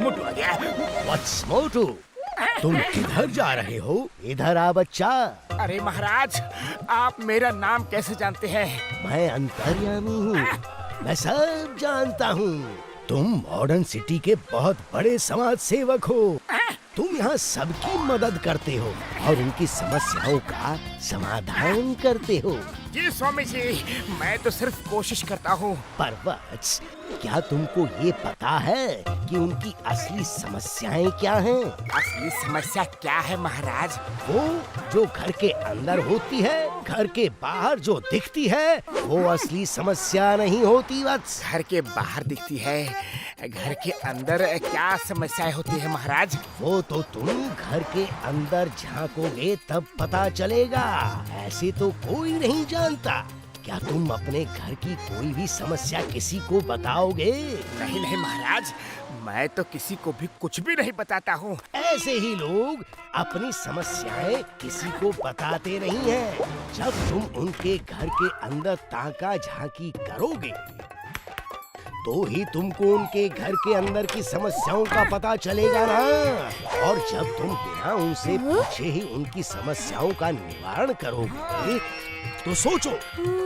मोटू आ गया। What's मोटू? तुम किधर जा रहे हो? इधर आ बच्चा। अरे महाराज, आप मेरा नाम कैसे जानते हैं? मैं अंतर्यामी हूँ, मैं सब जानता हूँ। तुम मॉडर्न सिटी के बहुत बड़े समाज सेवक हो। तुम यहाँ सबकी मदद करते हो और उनकी समस्याओं का समाधान करते हो। जी स्वामी जी, मैं तो सिर्फ कोशिश करता हूँ। पर वत्स, क्या तुमको ये पता है कि उनकी असली समस्याएं क्या हैं? असली समस्या क्या है महाराज? वो जो घर के अंदर होती है, घर के बाहर जो दिखती है, वो असली समस्या नहीं होती वत्स। घर के बाहर दिखती है, घर के अंदर क्या समस्याएं होती है महाराज? वो तो तुम घर के अंदर झांकोगे तब पता चलेगा। ऐसे तो कोई नहीं जानता। क्या तुम अपने घर की कोई भी समस्या किसी को बताओगे? नहीं नहीं महाराज, मैं तो किसी को भी कुछ भी नहीं बताता हूँ। ऐसे ही लोग अपनी समस्याएं किसी को बताते नहीं हैं। जब तुम उनके घर के अंदर ताका झांकी करोगे तो ही तुमको उनके घर के अंदर की समस्याओं का पता चलेगा ना। और जब तुम बिना उनसे पूछे ही उनकी समस्याओं का निवारण करोगे तो सोचो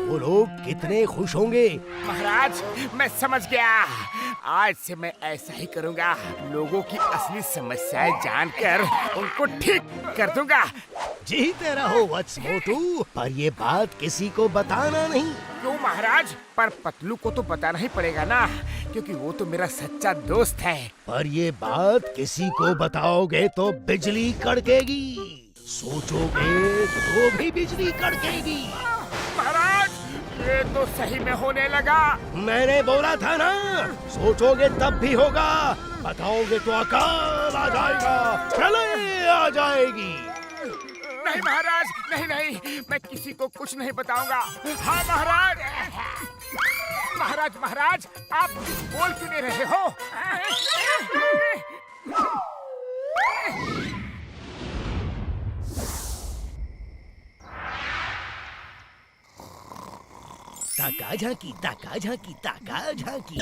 वो लोग कितने खुश होंगे। महाराज, मैं समझ गया। आज से मैं ऐसा ही करूँगा। लोगों की असली समस्याएं जानकर उनको ठीक कर दूंगा। जीते रहो वत्स मोटू, पर ये बात किसी को बताना नहीं। क्यों महाराज? पर पतलू को तो बताना ही पड़ेगा ना, क्योंकि वो तो मेरा सच्चा दोस्त है। पर ये बात किसी को बताओगे तो बिजली कड़केगी, सोचोगे तो भी बिजली कड़केगी। महाराज, ये तो सही में होने लगा। मैंने बोला था ना, सोचोगे तब भी होगा, बताओगे तो अकाल आ जाएगा, प्रलय आ जाएगी। नहीं महाराज, नहीं नहीं, मैं किसी को कुछ नहीं बताऊंगा। हाँ महाराज। महाराज महाराज, आप बोल क्यों नहीं रहे हो? ताका झांकी, ताका झांकी, ताका झांकी।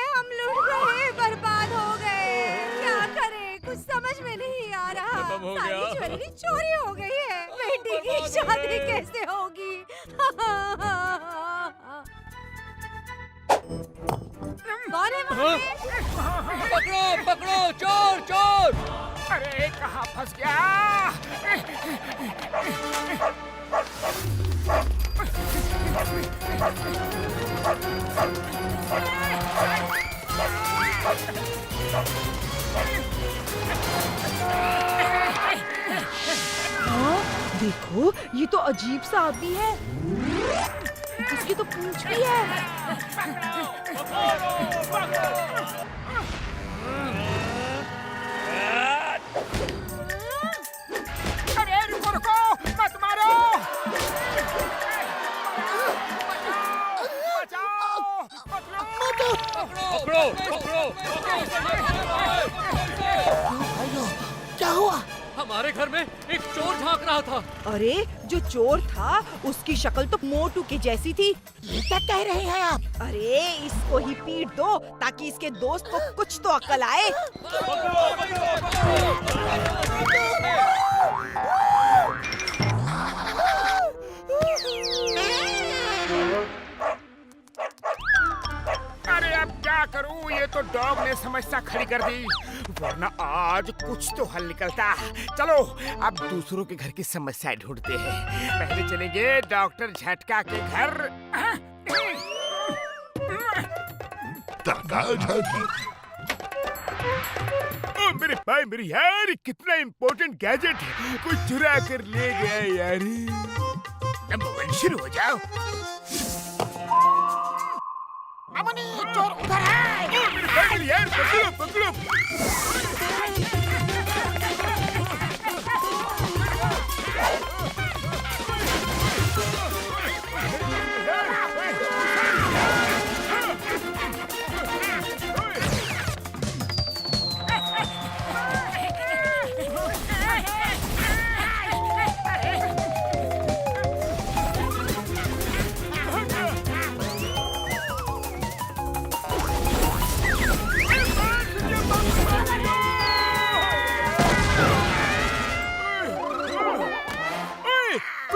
हम लूट गए, बर्बाद हो गए। क्या करें, कुछ समझ में नहीं आ रहा। सारी ज्वेलरी चोरी हो गई है। बेटी की शादी कैसे होगी? कौन है वहाँ पे? पकड़ो पकड़ो, चोर चोर! अरे कहाँ फंस गया? हाँ, देखो, ये तो अजीब सा आदमी है। उसकी तो पूंछ भी है। अरे रुको रुको, मत मारो। बचाओ, पकड़ो पकड़ो! क्या हुआ? हमारे घर में एक चोर झांक रहा था। अरे जो चोर था उसकी शक्ल तो मोटू की जैसी थी। ये क्या कह रहे हैं आप? अरे इसको ही पीट दो ताकि इसके दोस्त को कुछ तो अक्ल आए। अरे अब क्या करूं? ये तो डॉग ने समस्या खड़ी कर दी, वरना आज कुछ तो हल निकलता। चलो अब दूसरों के घर की समस्याएं ढूंढते हैं। पहले चलेंगे डॉक्टर झटका के घर। ओ मेरे भाई मेरी यार, कितना इम्पोर्टेंट गैजेट है, कोई चुरा कर ले गया यार। नंबर 1 शुरू हो जाओ। मामूनी चोर उधर है। यार पकड़ो पकड़ो।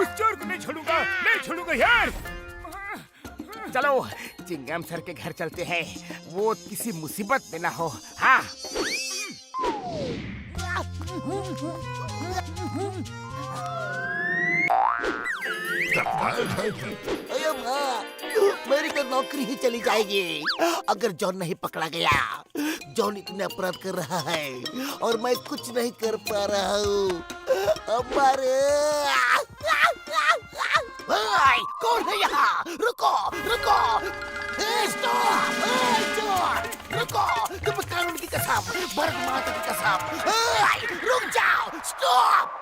उस चोर को नहीं छोड़ूंगा यार। चलो चिंगम सर के घर चलते हैं, वो किसी मुसीबत में ना हो। हाँ अरे माँ, मेरी तो नौकरी ही चली जाएगी अगर जॉन नहीं पकड़ा गया। जॉन इतने अपराध कर रहा है और मैं कुछ नहीं कर पा रहा हूँ। हमारे भाई कौन है यहाँ? रुको रुको, स्टॉप, चोर रुको, तुम कानून की कसम, भारत माता की कसम, रुक जाओ, स्टॉप।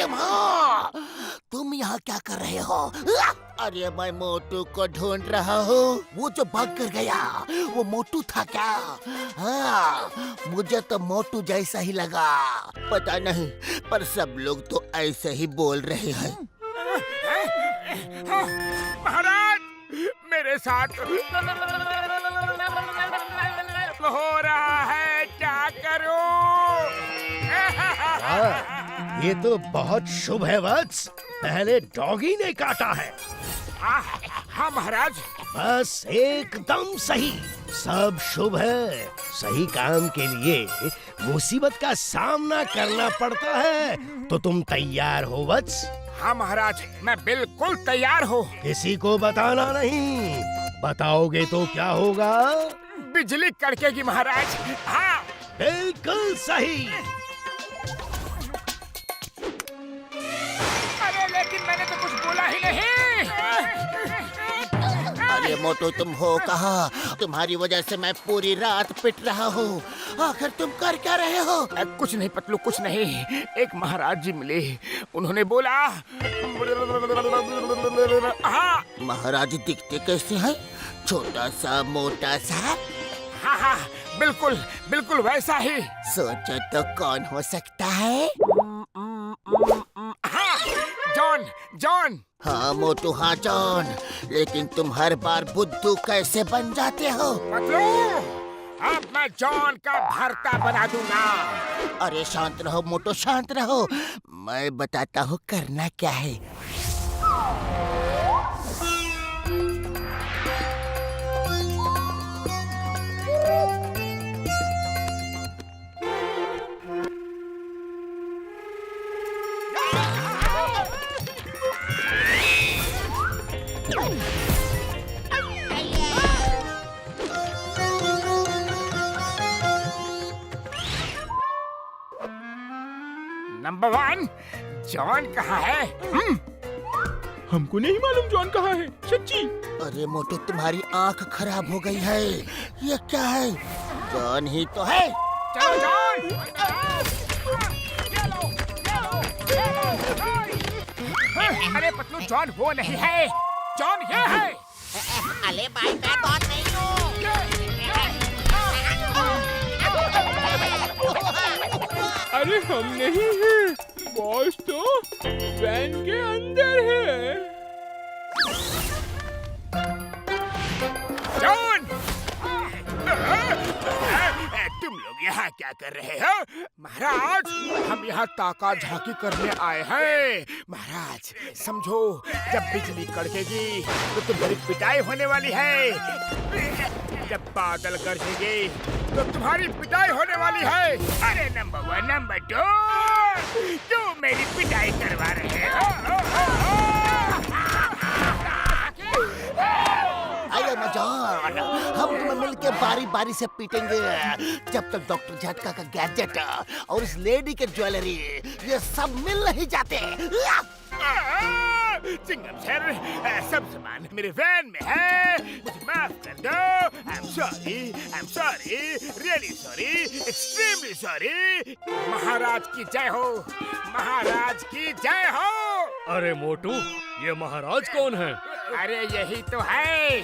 माँ, तुम यहाँ क्या कर रहे हो? अरे मैं मोटू को ढूंढ रहा हूँ। वो जो भाग कर गया वो मोटू था क्या? हाँ, मुझे तो मोटू जैसा ही लगा। पता नहीं, पर सब लोग तो ऐसे ही बोल रहे हैं। महाराज, मेरे साथ हो रहा है, क्या करूं? ये तो बहुत शुभ है वत्स, पहले डॉगी ने काटा है। हाँ महाराज। बस एकदम सही, सब शुभ है। सही काम के लिए मुसीबत का सामना करना पड़ता है, तो तुम तैयार हो वत्स? हाँ महाराज, मैं बिल्कुल तैयार हूँ। किसी को बताना नहीं, बताओगे तो क्या होगा? बिजली कड़केगी महाराज। हाँ बिल्कुल सही। अरे लेकिन मैंने तो कुछ बोला ही नहीं। अरे मोटू, तुम हो कहाँ? तुम्हारी वजह से मैं पूरी रात पिट रहा हूँ। आखिर तुम कर क्या रहे हो? कुछ नहीं पतलू, कुछ नहीं। एक महाराज जी मिले, उन्होंने बोला। हाँ महाराज दिखते कैसे हैं? छोटा सा मोटा सा? हाँ हाँ, बिल्कुल बिल्कुल वैसा ही। सोचो तो कौन हो सकता है? हाँ, जॉन जॉन। हाँ मोटू, हाँ जॉन। लेकिन तुम हर बार बुद्धू कैसे बन जाते हो? पतलू, अब मैं जॉन का भरता बना दूंगा। अरे शांत रहो मोटू, शांत रहो। मैं बताता हूँ करना क्या है। नंबर 1, जॉन कहाँ है? हमको नहीं मालूम जॉन कहाँ है, सच्ची। अरे मोटू, तुम्हारी आंख खराब हो गई है। ये क्या है? जॉन ही तो है। चलो जॉन। अरे पतलू, जॉन वो नहीं है, जॉन ये है। अरे भाई, मैं जॉन नहीं हूँ। अरे हम नहीं हैं, बॉस तो वैन के अंदर है। जॉन, तुम लोग यहाँ क्या कर रहे हो? महाराज, हम यहाँ ताका झांकी करने आए हैं। महाराज समझो, जब बिजली कड़केगी तो तुम्हारी पिटाई होने वाली है। जब बादल गरजेंगे तो तुम्हारी पिटाई होने वाली है। अरे नंबर 1, नंबर 2, तुम मेरी पिटाई करवा रहे हो। ऑन। हम तुम्हें मिलके बारी बारी से पीटेंगे जब तक डॉक्टर झटका का गैजेट और इस लेडी के ज्वेलरी ये सब मिल नहीं जाते। चिंगम सर, सब सामान मेरे वैन में है, मुझे माफ कर दो। I'm sorry, really sorry, extremely sorry। महाराज की जय हो, महाराज की जय हो। अरे मोटू, ये महाराज कौन है? अरे यही तो है।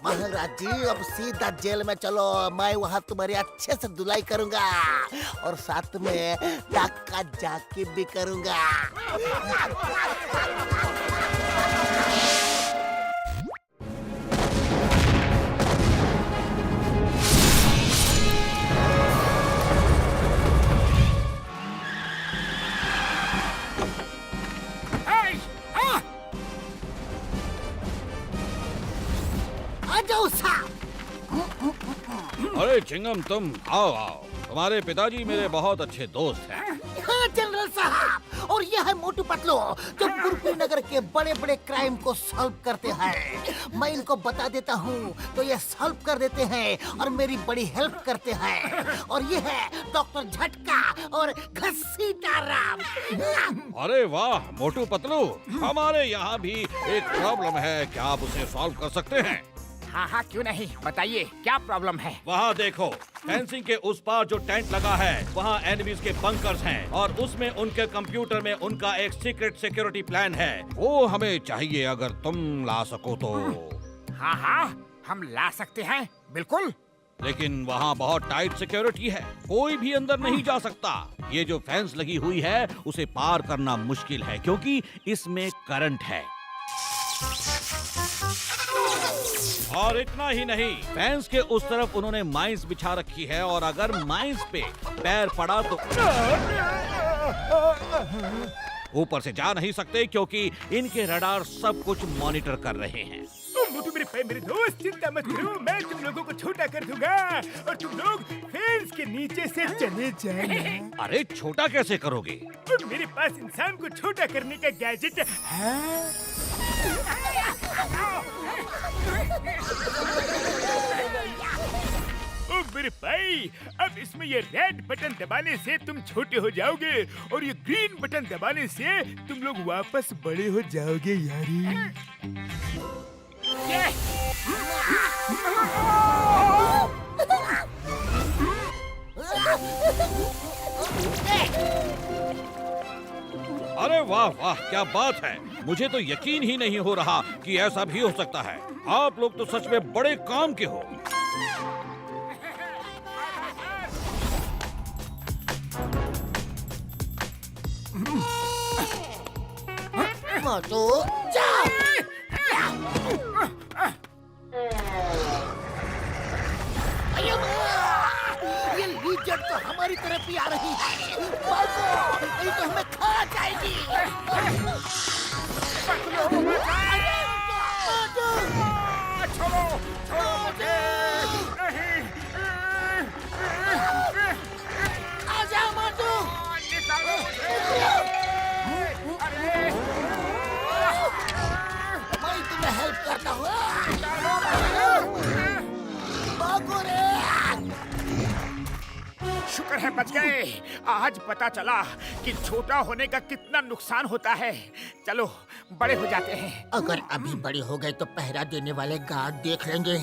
महाराज जी अब सीधा जेल में चलो, मैं वहाँ तुम्हारी अच्छे से धुलाई करूँगा और साथ में टाका जाके भी करूँगा। आ जाओ साहब। अरे चिंगम, तुम आओ आओ। तुम्हारे पिताजी मेरे बहुत अच्छे दोस्त हैं। हाँ जनरल साहब, और यह है मोटू पतलू जो गुरपी नगर के बड़े बड़े क्राइम को सॉल्व करते हैं। मैं इनको बता देता हूँ तो ये सॉल्व कर देते हैं और मेरी बड़ी हेल्प करते हैं। और ये है डॉक्टर झटका और घसीटा राम। अरे वाह मोटू पतलू, हमारे यहाँ भी एक प्रॉब्लम है, क्या आप उसे सॉल्व कर सकते हैं? हाँ, क्यों नहीं, बताइए क्या प्रॉब्लम है। वहाँ देखो, फेंसिंग के उस पार जो टेंट लगा है वहाँ एनिमीज के बंकर्स हैं और उसमें उनके कंप्यूटर में उनका एक सीक्रेट सिक्योरिटी प्लान है। वो हमें चाहिए, अगर तुम ला सको तो। हाँ, हम ला सकते हैं, बिल्कुल। लेकिन वहाँ बहुत टाइट सिक्योरिटी है, कोई भी अंदर नहीं जा सकता। ये जो फेंस लगी हुई है उसे पार करना मुश्किल है क्योंकि इसमें करंट है। और इतना ही नहीं, फेंस के उस तरफ उन्होंने माइंस बिछा रखी है और अगर माइंस पे पैर पड़ा तो ऊपर से जा नहीं सकते क्योंकि इनके रडार सब कुछ मॉनिटर कर रहे हैं। मोटू मेरे दोस्त, चिंता मत करो, मैं तुम लोगों को छोटा कर दूंगा और तुम लोग फेंस के नीचे से चले जाना। अरे छोटा कैसे करोगे? तो मेरे पास इंसान को छोटा करने का गैजेट है। ओ मेरे भाई, अब इसमें ये रेड बटन दबाने से तुम छोटे हो जाओगे और ये ग्रीन बटन दबाने से तुम लोग वापस बड़े हो जाओगे यारी। अरे वाह वाह, क्या बात है। मुझे तो यकीन ही नहीं हो रहा कि ऐसा भी हो सकता है। आप लोग तो सच में बड़े काम के हो। मोटू जाओ। ये लीजर तो हमारी तरफ ही आ रही है। भागो, नहीं तो हमें खा जाएगी। छोड़ो मुझे। आ जाओ मोटू। मैं तुम्हें हेल्प करता हूँ। भागो रे। शुक्र है बच गए। आज पता चला कि छोटा होने का कितना नुकसान होता है। चलो बड़े हो जाते हैं। अगर अभी बड़े हो गए तो पहरा देने वाले गार्ड देख लेंगे।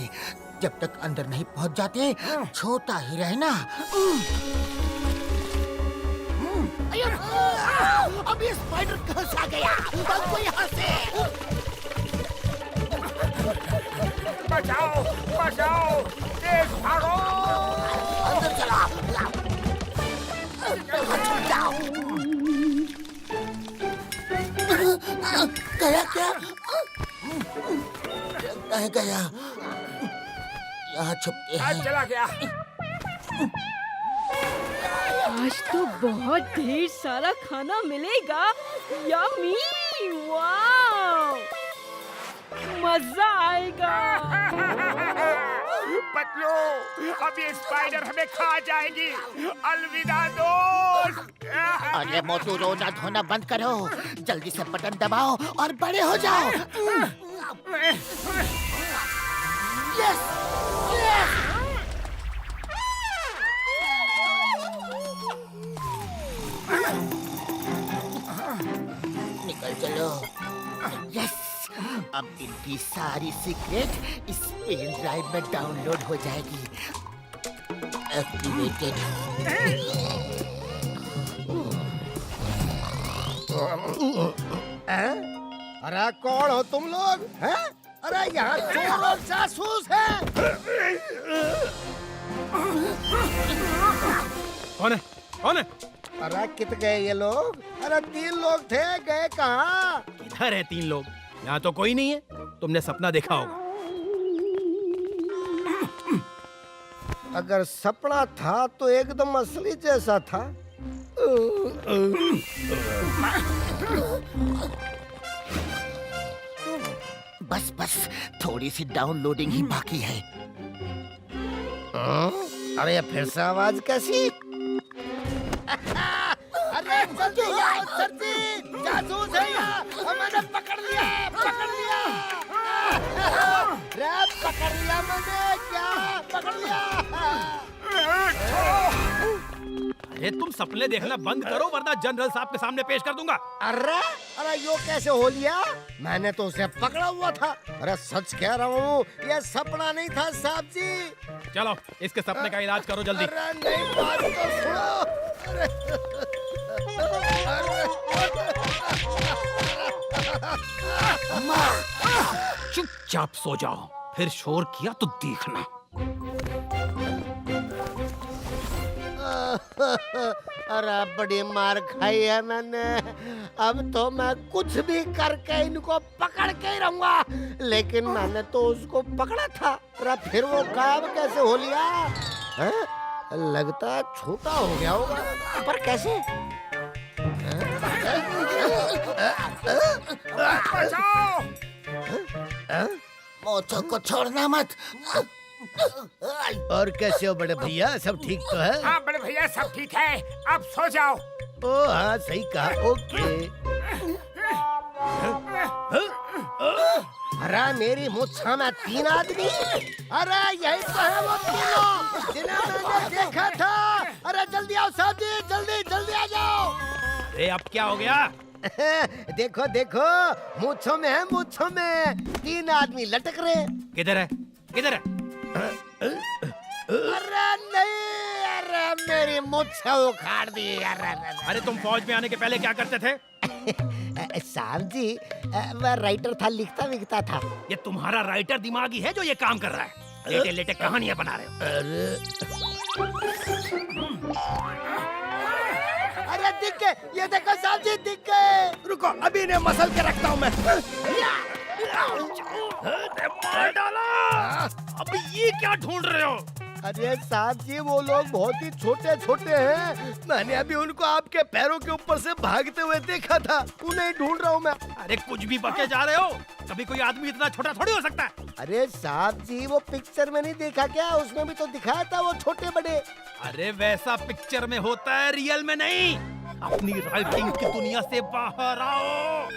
जब तक अंदर नहीं पहुंच जाते छोटा ही रहना। अभी स्पाइडर कहाँ से आ गया? भागो यहाँ से। बचाओ बचाओ, तेज भागो। अंदर चला। छुप जाओ। गया क्या? गया। यहाँ छुपते हैं। आज चला गया। आज तो बहुत ढेर सारा खाना मिलेगा। यम्मी, वाव, मजा आएगा। पतलू, अब ये स्पाइडर हमें खा जाएगी। अलविदा दोस्त। अरे मोटू, रोना धोना बंद करो, जल्दी से बटन दबाओ और बड़े हो जाओ। यस। आपकी सारी सीक्रेट इस पेन ड्राइव में डाउनलोड हो जाएगी। एक्टिवेटेड। अरे कौन हो तुम लोग हैं? अरे यहाँ चोर और जासूस हैं। कौन है? कौन है? अरे कित गए ये लोग? अरे 3 लोग थे, गए कहाँ? किधर है 3 लोग? यहाँ तो कोई नहीं है। तुमने सपना देखा होगा। अगर सपना था तो एकदम असली जैसा था। बस बस थोड़ी सी डाउनलोडिंग ही बाकी है। अरे ये फिर से आवाज कैसी? अरे जल्दी आओ सर जी, जासूस है यहाँ। मैंने पकड़ लिया, पकड़ लिया। अरे पकड़ लिया मैंने, क्या पकड़ लिया? अरे तुम सपने देखना बंद करो वरना जनरल साहब के सामने पेश कर दूंगा। अरे अरे यो कैसे हो लिया? मैंने तो उसे पकड़ा हुआ था। अरे सच कह रहा हूँ, ये सपना नहीं था साहब जी। चलो इसके सपने का इलाज करो जल्दी। अरे नहीं, बात तो सुनो। चुपचाप सो जाओ, फिर शोर किया तो देखना। अरे बड़ी मार खाई है मैंने। अब तो मैं कुछ भी करके इनको पकड़ के ही रहूंगा। लेकिन मैंने तो उसको पकड़ा था। अरे फिर वो गायब कैसे हो लिया? हैं? लगता है छोटा हो गया होगा, पर कैसे? बचाओ! मोचो को छोड़ना मत। और कैसे हो बड़े भैया, सब ठीक तो है? हाँ बड़े भैया सब ठीक है, अब सो जाओ। ओ हाँ सही कहा, ओके। अरे मेरी मुच्छा में 3 आदमी। अरे यही तो है वो तीनों जिन्हें मैंने देखा था। अरे जल्दी आओ साहब जी, जल्दी जल्दी आ जाओ। अरे अब क्या हो गया? देखो देखो, मुच्छों में है, मुच्छों में 3 आदमी लटक रहे। किधर है? किधर है? अरे नहीं, अरे मेरी मुच्छें उखाड़ दी। अरे तुम फौज में आने के पहले क्या करते थे? साहब जी, मैं राइटर था, लिखता विकता था। ये तुम्हारा राइटर दिमागी है जो ये काम कर रहा है। लेटे लेटे कहानियां बना रहे हो। अरे दिख गए, ये देखो साहब जी दिख गए। रुको, अभी इन्हें मसल के रखता हूँ मैं। मार डाला। अब ये क्या ढूंढ रहे हो? अरे साहब जी, वो लोग बहुत ही छोटे छोटे हैं। मैंने अभी उनको आपके पैरों के ऊपर से भागते हुए देखा था, उन्हें ढूंढ रहा हूँ मैं। अरे कुछ भी बके जा रहे हो। कभी कोई आदमी इतना छोटा थोड़ी हो सकता है। अरे साहब जी, वो पिक्चर में नहीं देखा क्या? उसमें भी तो दिखाया था वो छोटे बड़े। अरे वैसा पिक्चर में होता है, रियल में नहीं। अपनी राइटिंग की दुनिया से बाहर आओ।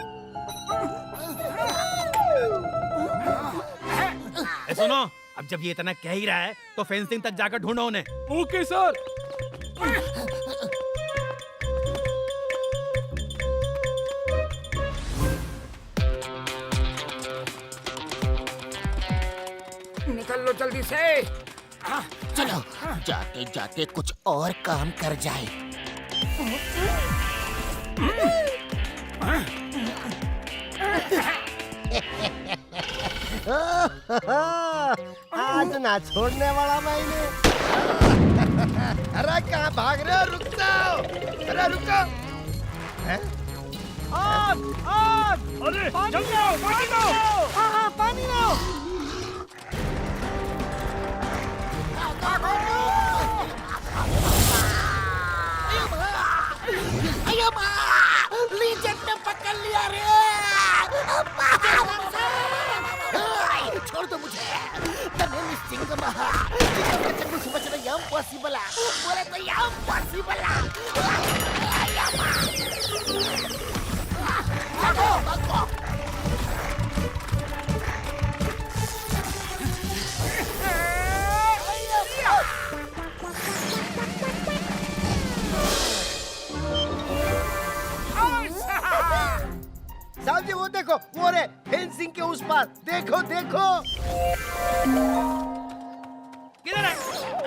सुनो, अब जब ये इतना कह ही रहा है तो फेंसिंग तक जाकर ढूंढो उन्हें। Okay sir. निकल लो जल्दी से। चलो जाते जाते कुछ और काम कर जाए। आज ना छोड़ने वाला मैंने। अरे कहाँ भाग रहे हो? रुक जाओ। अरे रुक जाओ। आग! आग! अरे जल्दी आओ, पानी लाओ। हाँ पानी लाओ। लीजेंड ने पकड़ लिया रे। छोड़ दो मुझे। तने सिंह महा कुछ बचना इम्पॉसिबल बोले तो इम्पॉसिबल। साहब जी वो देखो, वो रे फेंसिंग के उस पार, देखो देखो। किधर है?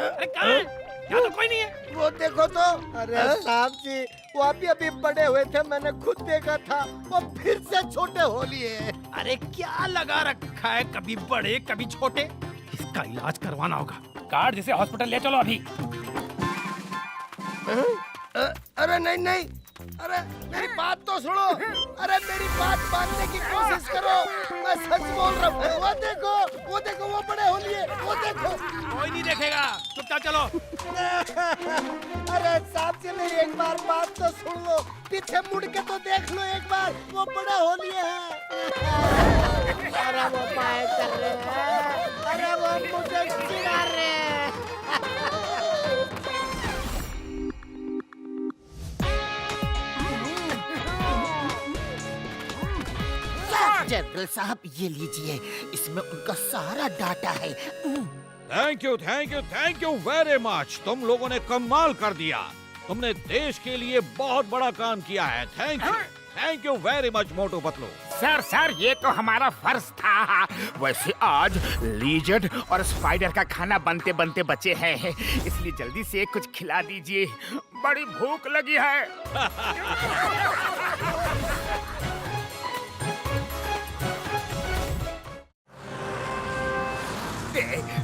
अरे कहाँ है? यहाँ तो कोई नहीं है। वो देखो तो। अरे साहब जी, वो अभी बड़े हुए थे, मैंने खुद देखा था। वो फिर से छोटे हो लिए। अरे क्या लगा रखा है, कभी बड़े कभी छोटे। इसका इलाज करवाना होगा। कार्ड जिसे हॉस्पिटल ले चलो अभी। अरे नहीं नहीं, अरे मेरी बात तो सुनो। अरे मेरी बात मानने की कोशिश करो, मैं सच बोल रहा हूँ। वो देखो वो बड़े हो लिए, वो देखो। कोई नहीं देखेगा, चुपचाप चलो। अरे साहब जी, मेरी एक बार बात तो सुन लो, पीछे मुड़ के तो देख लो एक बार, वो बड़े हो लिए हैं। अरे वो पाए कर रहे हैं, अरे वो मुझे चिढ़ा रहे हैं। जनरल साहब, ये लीजिए, इसमें उनका सारा डाटा है। Thank you very much. तुम लोगों ने कमाल कर दिया। तुमने देश के लिए बहुत बड़ा काम किया है। Thank you very much Motu Patlu. Sir ये तो हमारा फर्ज था। वैसे आज लीजर्ड और स्पाइडर का खाना बनते बनते बचे हैं, इसलिए जल्दी से कुछ खिला दीजिए, बड़ी भूख लगी है।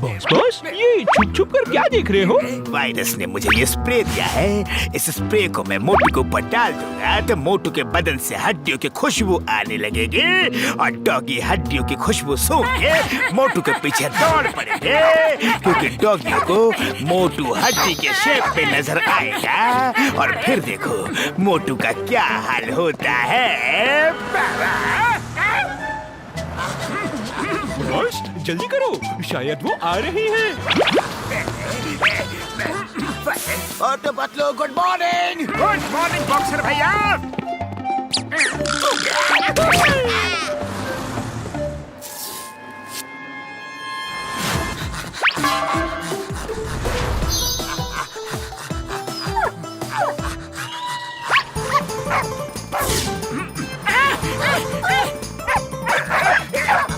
बॉस ये छुप छुप कर क्या देख रहे हो? वायरस ने मुझे ये स्प्रे दिया है। इस स्प्रे को मैं मोटू के ऊपर डाल दूंगा तो मोटू के बदन से हड्डियों की खुशबू आने लगेगी और डॉगी हड्डियों की खुशबू सूंघ के मोटू के पीछे दौड़ पड़ेंगे, क्योंकि डॉगियों को मोटू हड्डी के शेप में नजर आएगा। और फिर देखो मोटू का क्या हाल होता है। बॉस जल्दी करो, शायद वो आ रही है। Motu Patlu, good morning. Good morning boxer भैया।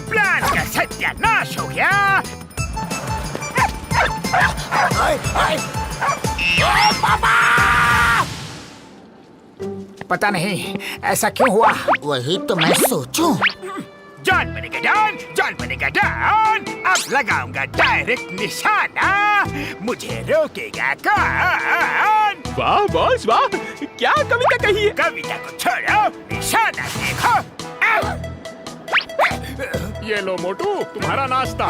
प्लान का सत्यानाश हो गया। पता नहीं ऐसा क्यों हुआ। वही तो मैं सोचूं। जान बनेगा डॉन, जान बनेगा डॉन। अब लगाऊंगा डायरेक्ट निशाना, मुझे रोकेगा कौन। वाह बॉस वाह, क्या कविता कही है। कविता को छोड़ो, निशाना देखो। ये लो मोटू, तुम्हारा नाश्ता।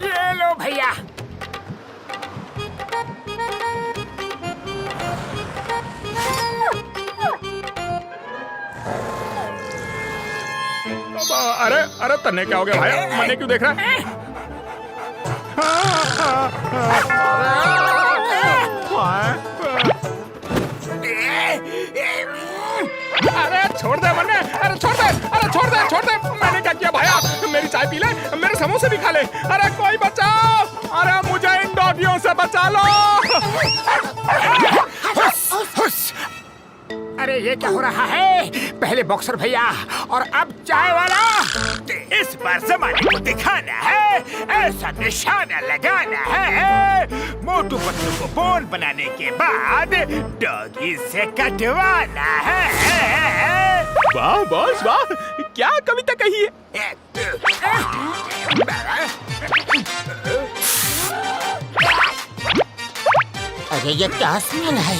ये लो भैया। अरे अरे तन्ने क्या हो गया भाई, मैंने क्यों देख रहा है? अरे छोड़ दे मन्ने, अरे छोड़ दे, अरे छोड़ दे, छोड़ दे। मैंने क्या किया भाया? मेरी चाय पी ले, मेरे समोसे भी खा ले। अरे कोई बचाओ, अरे मुझे इन डॉगियों से बचा लो। अरे ये क्या हो रहा है? पहले बॉक्सर भैया और अब चाय वाला। इस बार जमाने को दिखाना है, ऐसा निशाना लगाना है। मोटू पतलू को बोन बनाने के बाद डॉगी से कटवाना है। वाह बॉस वाह, क्या कविता कही है। अरे ये क्या स्मेल है?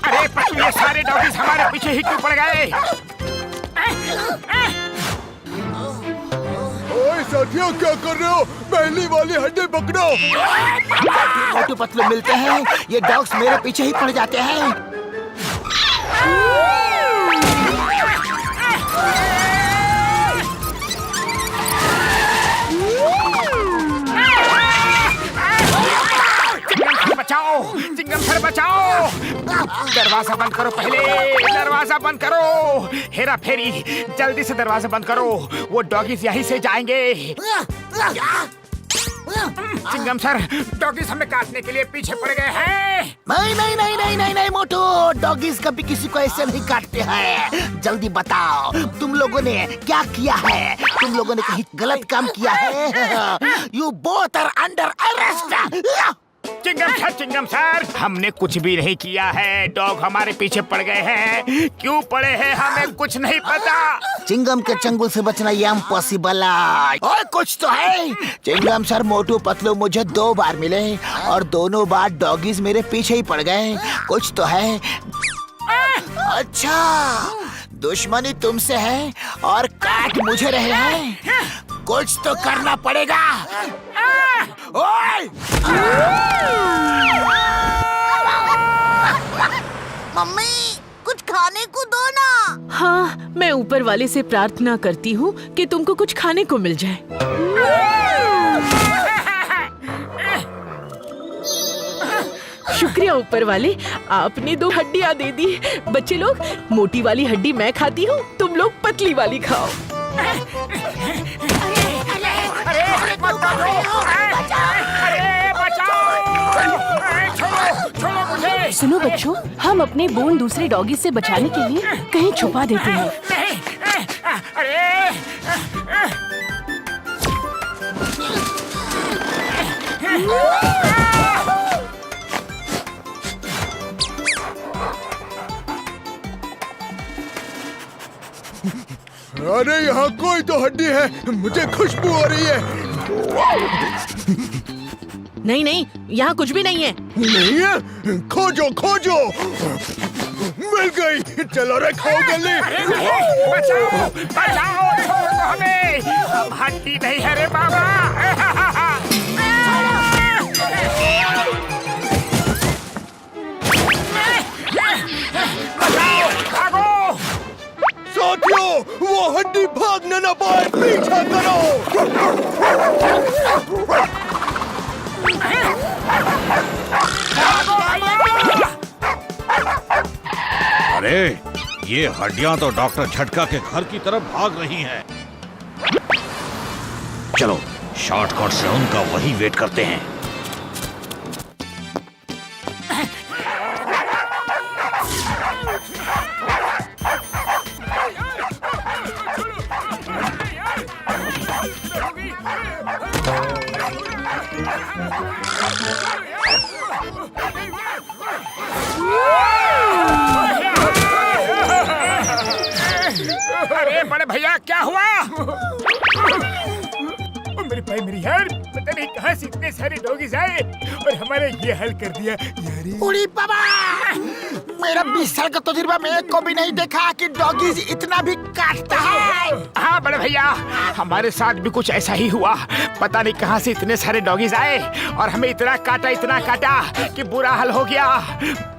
अरे पतलू, ये सारे डॉगीज हमारे पीछे ही क्यों पड़ गए? ओए साथियों, क्या कर रहे हो? पहली वाली हड्डी पकड़ो। मोटू पतलू मिलते हैं, ये डॉग्स मेरे पीछे ही पड़ जाते हैं। बचाओ, चिंगम सर बचाओ। दरवाजा बंद करो पहले, दरवाजा बंद करो। हेरा फेरी, जल्दी से दरवाजा बंद करो, वो डॉगीज यहीं से जाएंगे। चिंगम सर, डॉगीज हमें काटने के लिए पीछे पड़ गए हैं। नहीं नहीं नहीं नहीं नहीं नहीं मोटू, डॉगीज कभी किसी को ऐसे नहीं काटते हैं। जल्दी बताओ तुम लोगों ने क्या किया है? तुम लोगों ने कहीं गलत काम किया है? You both are under arrest. चिंगम सर, हमने कुछ भी नहीं किया है। डॉग हमारे पीछे पड़ गए हैं। क्यों पड़े हैं हमें कुछ नहीं पता। चिंगम के चंगुल से बचना ये इम्पॉसिबल है। और कुछ तो है। चिंगम सर, मोटू पतलू मुझे 2 बार मिले और दोनों बार डॉगीज मेरे पीछे ही पड़ गए। कुछ तो है। अच्छा, दुश्मनी तुमसे है और काट मुझे रहे हैं। कुछ तो करना पड़ेगा। ओए! मम्मी, कुछ खाने को दो ना। हाँ, मैं ऊपर वाले से प्रार्थना करती हूँ कि तुमको कुछ खाने को मिल जाए। शुक्रिया ऊपर वाले, आपने 2 हड्डियाँ दे दी। बच्चे लोग, मोटी वाली हड्डी मैं खाती हूँ, तुम लोग पतली वाली खाओ। सुनो बच्चों, हम अपने बोन दूसरे डॉगी से बचाने के लिए कहीं छुपा देते हैं। अरे यहाँ कोई तो हड्डी है, मुझे खुशबू आ रही है। नहीं नहीं, यहाँ कुछ भी नहीं है। नहीं है? खोजो खोजो। मिल गई। चलो रे, खाओ जल्दी। बचाओ बचाओ, छोड़ दो हमें। हम हड्डी नहीं है रे बाबा। बचाओ, भागो। साथियों, वो हड्डी भागने न पाए, पीछा करो। अरे, ये हड्डियां तो डॉक्टर झटका के घर की तरफ भाग रही हैं। चलो, शॉर्टकट से उनका वही वेट करते हैं। अरे बड़े भैया, क्या हुआ? मेरे भाई, मेरी यार, पता नहीं कहाँ से इतने सारे डॉगीज आए और हमारा ये हाल कर दिया यार। उड़ी बाबा, मेरा 20 साल का तजुर्बा में एक को भी नहीं देखा कि डॉगीज इतना भी काटता है। हाँ बड़े भैया, हमारे साथ भी कुछ ऐसा ही हुआ। पता नहीं कहाँ से इतने सारे डॉगीज आए और हमें इतना काटा कि बुरा हाल हो गया।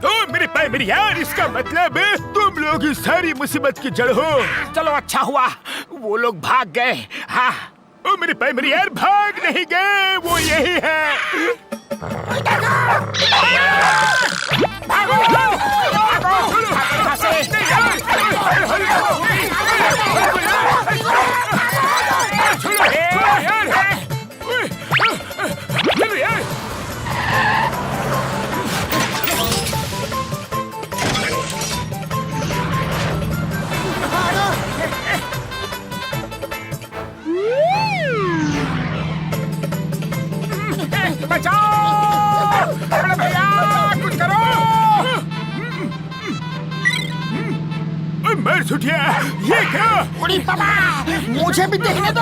तो मेरे भाई, मेरी यार, इसका मतलब है तुम लोग इस सारी मुसीबत की जड़ हो। चलो अच्छा हुआ वो लोग भाग गए। हाँ, ओ मेरे भाई, मेरी यार, भाग नहीं गए, वो यही है। भागो, बचाओ! बड़े भैया, कुछ करो! मर सुटिया, ये क्या? उड़ी बाबा, मुझे भी देखने दो।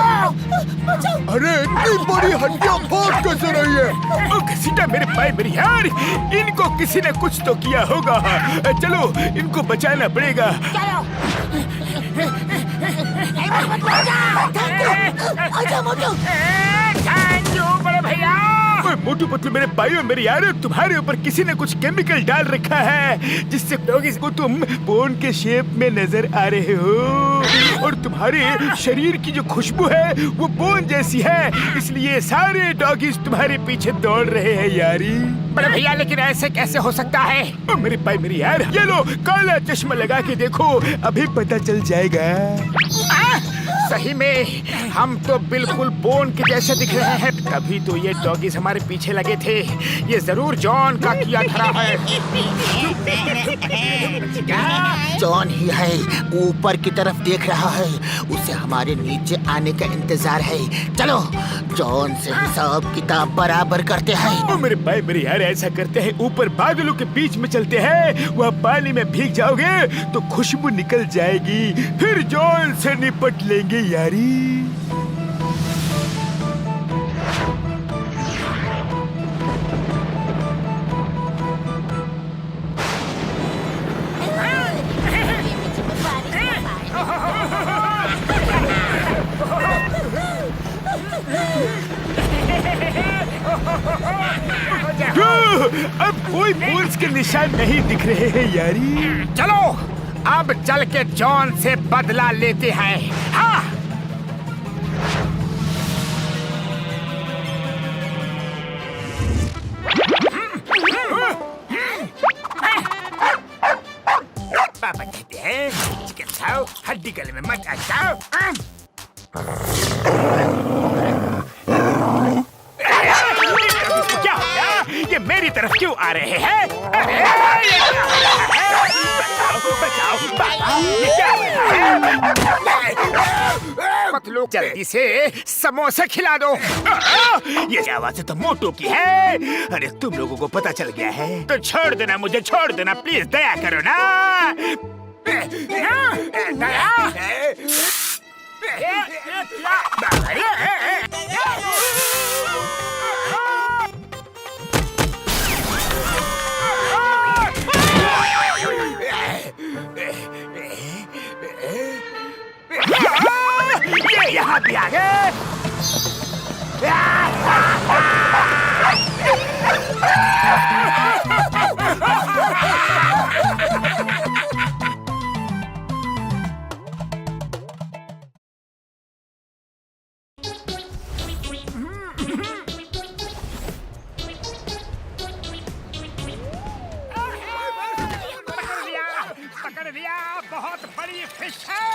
अरे, इतनी बड़ी हड्डियां भाग कैसे रही है? ओ घसीटा मेरे भाई, मेरी यार, इनको किसी ने कुछ तो किया होगा। चलो, इनको बचाना पड़ेगा। आजा मोटू। थैंक यू बड़े भैया। मोटू पतलू मेरे भाइयों मेरे यारों, तुम्हारे ऊपर किसी ने कुछ केमिकल डाल रखा है जिससे डॉगीज को तुम बोन के शेप में नजर आ रहे हो, और तुम्हारे शरीर की जो खुशबू है वो बोन जैसी है, इसलिए सारे डॉगीज तुम्हारे पीछे दौड़ रहे हैं यारी। बड़े भैया लेकिन ऐसे कैसे हो सकता है? ओ मेरे भाई मेरे यार, ये लो काला चश्मा लगा के देखो, अभी पता चल जाएगा। सही में हम तो बिल्कुल बोन के जैसे दिख रहे हैं, तभी तो ये डॉगीज हमारे पीछे लगे थे। ये जरूर जॉन का किया धरा है। जॉन ही है, ऊपर की तरफ देख रहा है, उसे हमारे नीचे आने का इंतजार है। चलो जॉन से हिसाब किताब बराबर करते हैं। ओ मेरे भाई मेरे यार, ऐसा करते हैं, ऊपर बादलों के बीच में चलते हैं, वहाँ पानी में भीग जाओगे तो खुशबू निकल जाएगी, फिर जॉन से निपट लेंगे यारी। अब कोई बोन्स के निशान नहीं दिख रहे हैं यारी। चलो अब चल के जॉन से बदला लेते हैं। हाँ पापा कहते हैं चिकन खाओ, हड्डी गले में मत आ जाओ। क्या हो गया? ये मेरी तरफ क्यों आ रहे हैं? अरे बचाओ बचाओ, ये क्या हो रहा है? पतलू जल्दी से समोसे खिला दो। ये आवाज़ तो मोटू की है। अरे तुम लोगों को पता चल गया है तो छोड़ देना, मुझे छोड़ देना प्लीज, दया करो ना। दया ये यहाँ भी आ गए। पकड़ लिया, बहुत बड़ी फिश है।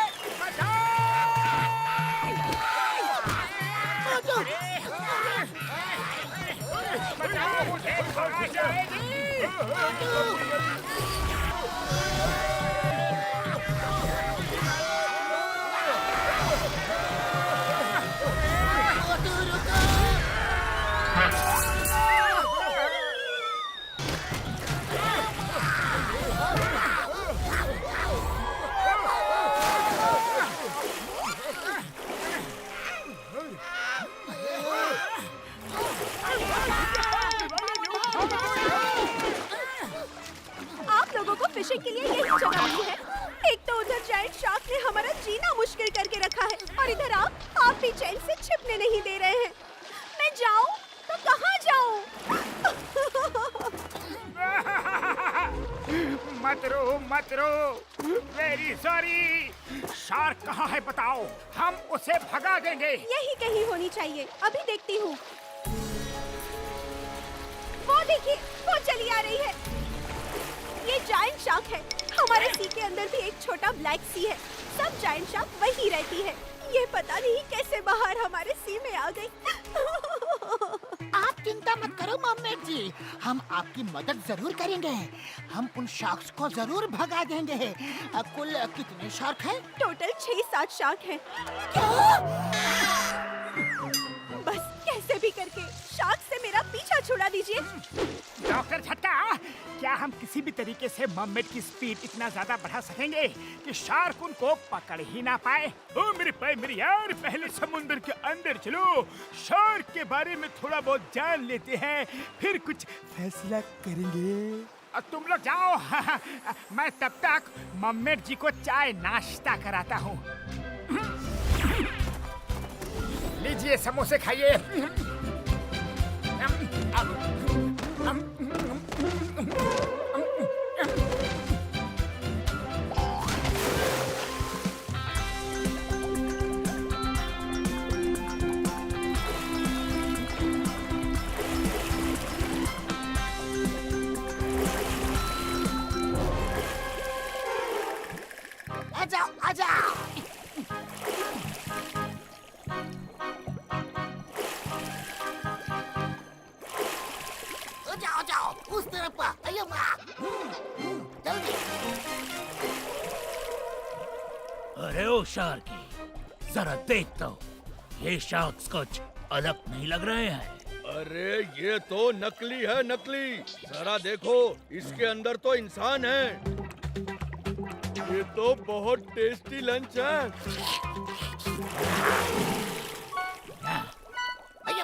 फिशिंग के लिए यही जगह नहीं है। एक तो उधर जायंट शार्क ने हमारा जीना मुश्किल करके रखा है, और इधर आप भी चैन से छिपने नहीं दे रहे हैं। मैं जाऊं तो कहाँ जाऊं? मत रो, वेरी सॉरी। शार्क कहाँ है बताओ, हम उसे भगा देंगे। यही कहीं होनी चाहिए, अभी देखती हूँ। वो देखिए, वो चली आ रही है। ये जायंट शार्क है। हमारे सी के अंदर भी एक छोटा ब्लैक सी है। सब जायंट शार्क वही रहती है। ये पता नहीं कैसे बाहर हमारे सी में आ गई। आप चिंता मत करो मम्मेट जी, हम आपकी मदद जरूर करेंगे। हम उन शार्क्स को जरूर भगा देंगे। कुल कितने शार्क हैं? टोटल 6-7 शार्क हैं। बस कैसे भी करके शार्क से मेरा पीछा छुड़ा दीजिए। डॉक्टर झटका, क्या हम किसी भी तरीके से मम्मेट की स्पीड इतना ज्यादा बढ़ा सकेंगे कि शार्क उनको पकड़ ही ना पाए? ओ मेरे भाई मेरे यार, पहले समुंदर के अंदर चलो, शार्क के बारे में थोड़ा बहुत जान लेते हैं, फिर कुछ फैसला करेंगे। तुम लोग जाओ, मैं तब तक मम्मेट जी को चाय नाश्ता कराता हूँ। लीजिए समोसे खाइए। आ जाओ आ जाओ। आ जाओ उस तरफ आइए जल्दी। अरे ओ शार्की, जरा देख तो, ये शार्क्स कुछ अलग नहीं लग रहे हैं। अरे ये तो नकली है, नकली। जरा देखो, इसके अंदर तो इंसान है। ये तो बहुत टेस्टी लंच है। आइए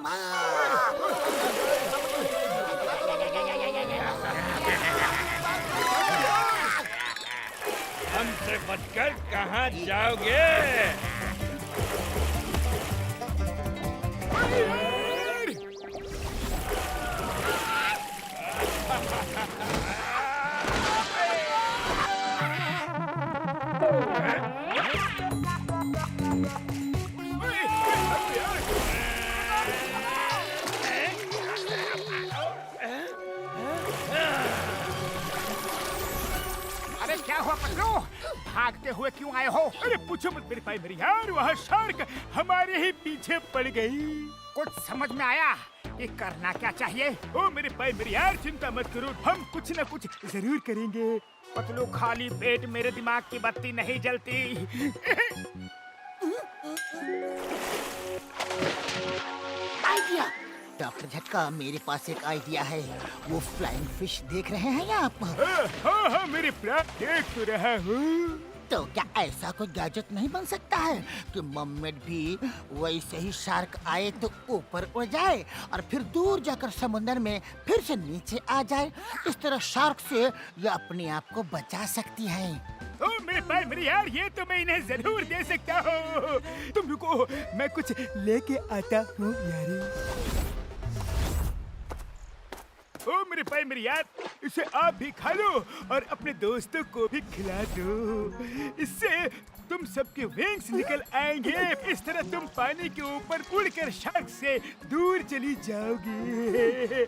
हमसे बचकर कहाँ जाओगे? अरे क्या हुआ पतलू, भागते हुए क्यों आए हो? अरे पूछो मत मेरे भाई मेरी यार, वहाँ शार्क हमारे ही पीछे पड़ गई। कुछ समझ में आया कि करना क्या चाहिए? ओ मेरे भाई मेरी यार, चिंता मत करो, हम कुछ न कुछ जरूर करेंगे। पतलू खाली पेट मेरे दिमाग की बत्ती नहीं जलती। आइडिया। डॉक्टर झटका, मेरे पास एक आइडिया है। वो फ्लाइंग फिश देख रहे हैं आप? हाँ हाँ मेरे प्राण, देख तो रहा हूँ। तो क्या ऐसा कोई गैजेट नहीं बन सकता है कि मम्मेट भी वैसे ही शार्क आए तो ऊपर उड़ जाए और फिर दूर जाकर समुद्र में फिर से नीचे आ जाए। इस तरह शार्क से ये अपने आप को बचा सकती है। ओ मेरे भाई मेरे यार, ये तो मैं इन्हें जरूर दे सकता हूँ। तुम रुको, मैं कुछ लेके आता हूँ यार। ओ मेरे भाई मेरे यार, इसे आप भी खा लो और अपने दोस्तों को भी खिला दो। इससे तुम सबके विंग्स निकल आएंगे। इस तरह तुम पानी के ऊपर उड़कर शार्क से दूर चली जाओगे।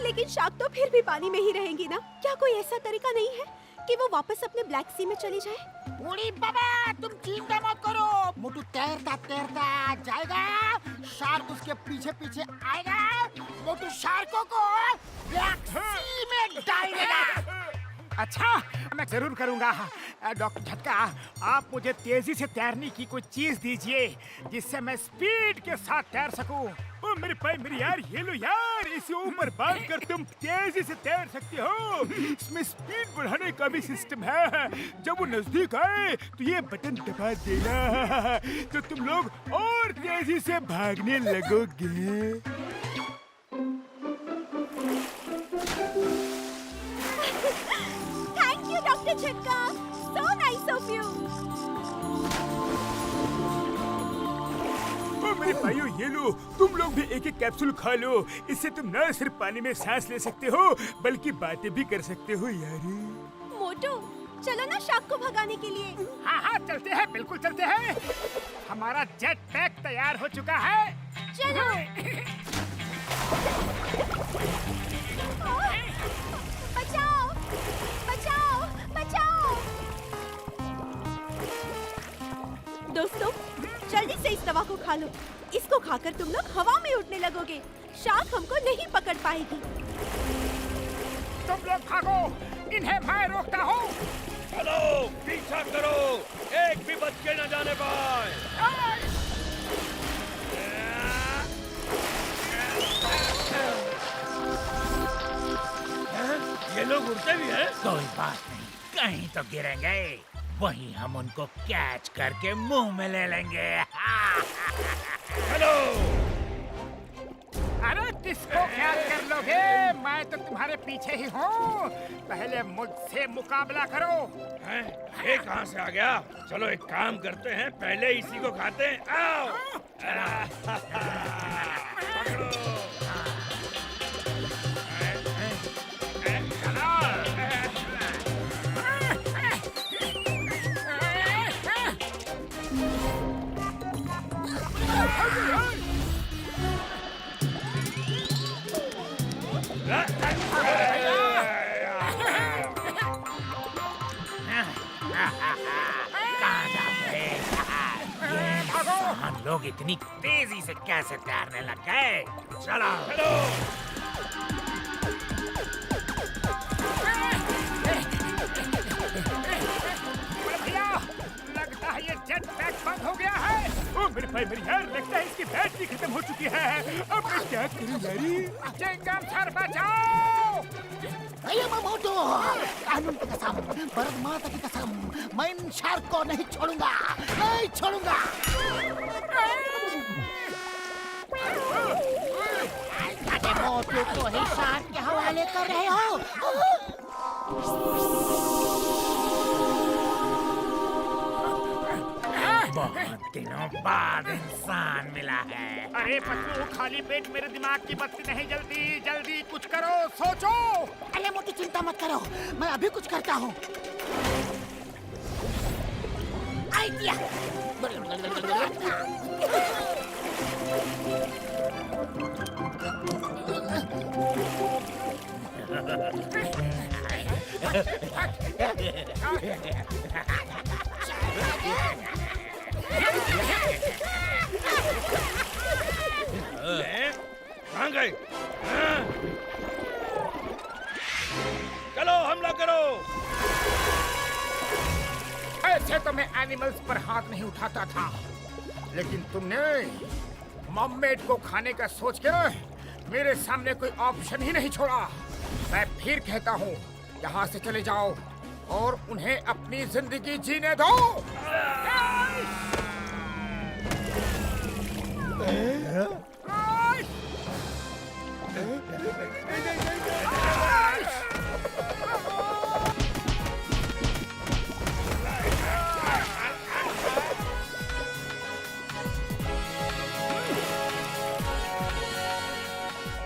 लेकिन शार्क तो फिर भी पानी में ही रहेंगी ना? क्या कोई ऐसा तरीका नहीं है कि वो वापस अपने ब्लैक सी में चली जाए? बूढ़ी बाबा, तुम चिंता मत करो। मोटू तैरता तैरता जाएगा, शार्क उसके पीछे पीछे आएगा। मोटू शार्कों को ब्लैक सी में डाल देगा। अच्छा, मैं जरूर करूंगा। डॉक्टर झटका, आप मुझे तेजी से तैरने की कोई चीज दीजिए जिससे मैं स्पीड के साथ तैर सकूं। ओ मेरे भाई मेरे यार, ये लो यार, इसे ऊपर बांध कर तुम तेजी से तैर सकते हो। इसमें स्पीड बढ़ाने का भी सिस्टम है। जब वो नजदीक आए तो ये बटन दबा देना, तो तुम लोग और तेजी से भागने लगोगे। थैंक यू डॉक्टर झटका, सो नाइस ऑफ यू। ओ मेरे भाइयों, ये लो, तुम लोग भी एक एक कैप्सूल खा लो। इससे तुम न सिर्फ पानी में सांस ले सकते हो बल्कि बातें भी कर सकते हो यार। मोटू, चलो ना शार्क को भगाने के लिए। हाँ हाँ, चलते हैं, बिल्कुल चलते हैं। हमारा जेट पैक तैयार हो चुका है। चलो। बचाओ, बचाओ, बचाओ। दोस्तों, जल्दी से इस दवा को खा लो। इसको खाकर तुम लोग हवा में उड़ने लगोगे। शार्क हमको नहीं पकड़ पाएगी। तुम लोग भागो, इन्हें मैं रोकता हूँ। चलो पीछा करो, एक भी बच के न जाने पाए। ये लोग उड़ते भी हैं? कोई बात नहीं, कहीं तो गिरेंगे, वहीं हम उनको कैच करके मुंह में ले लेंगे। चलो। अरे किसको क्या कर लोगे? मैं तो तुम्हारे पीछे ही हूँ। पहले मुझसे मुकाबला करो। हैं? ये कहाँ से आ गया? चलो एक काम करते हैं, पहले इसी को खाते हैं। आओ। पकड़ो। लोग इतनी तेजी से कैसे तैरने लग गए? चलो भैया, लगता है ये जेट पैक बंद हो गया है। ओ मेरे भाई मेरे यार, लगता है इसकी बैटरी खत्म हो चुकी है। अब मैं क्या करूं यारी? चिंगम सर बचाओ! अरे मोटू, कानून की कसम, भारत माता की कसम, मैं इन शार्क को नहीं छोड़ूंगा, नहीं छोड़ूंगा। अरे मोटू को ही शार्क के हवाले कर रहे हो? बहुत दिनों बाद इंसान मिला है। अरे पतलू, खाली पेट मेरे दिमाग की बत्ती नहीं जलती। जल्दी कुछ करो, सोचो। अरे मोटू चिंता मत करो, मैं अभी कुछ करता हूँ। आइडिया। कहाँ गए? चलो हमला करो। ऐसे तो मैं एनिमल्स पर हाथ नहीं उठाता था, लेकिन तुमने मम्मेट को खाने का सोच के मेरे सामने कोई ऑप्शन ही नहीं छोड़ा। मैं फिर कहता हूँ, यहाँ से चले जाओ और उन्हें अपनी जिंदगी जीने दो।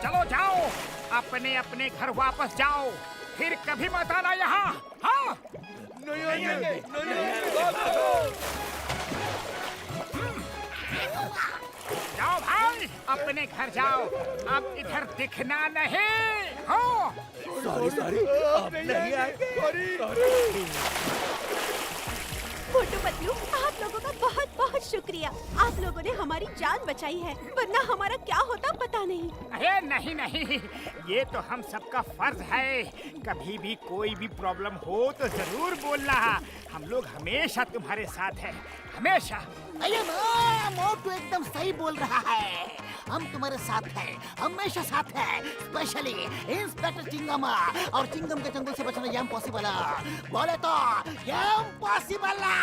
चलो जाओ, अपने अपने घर वापस जाओ, फिर कभी मत आना यहाँ। हाँ? नहीं आएंगे। जाओ भाई, अपने घर जाओ, अब इधर दिखना नहीं। हाँ? मोटू पतलू, आप लोगों का बहुत बहुत शुक्रिया। आप लोगों ने हमारी जान बचाई है, वरना हमारा क्या होता पता नहीं। अरे नहीं नहीं, ये तो हम सबका फर्ज है। कभी भी कोई भी प्रॉब्लम हो तो जरूर बोलना। हम लोग हमेशा तुम्हारे साथ हैं, हमेशा। अरे मोटू एकदम सही बोल रहा है। हम तुम्हारे साथ हैं, हमेशा साथ हैं। स्पेशली इंस्पेक्टर चिंगम, और चिंगम के जंगल से बचना ये इम्पॉसिबल है। बोले तो ये इम्पॉसिबल है।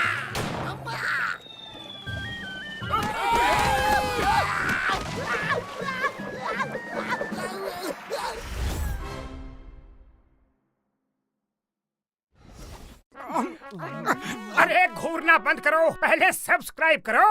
अरे घूरना बंद करो, पहले सब्सक्राइब करो।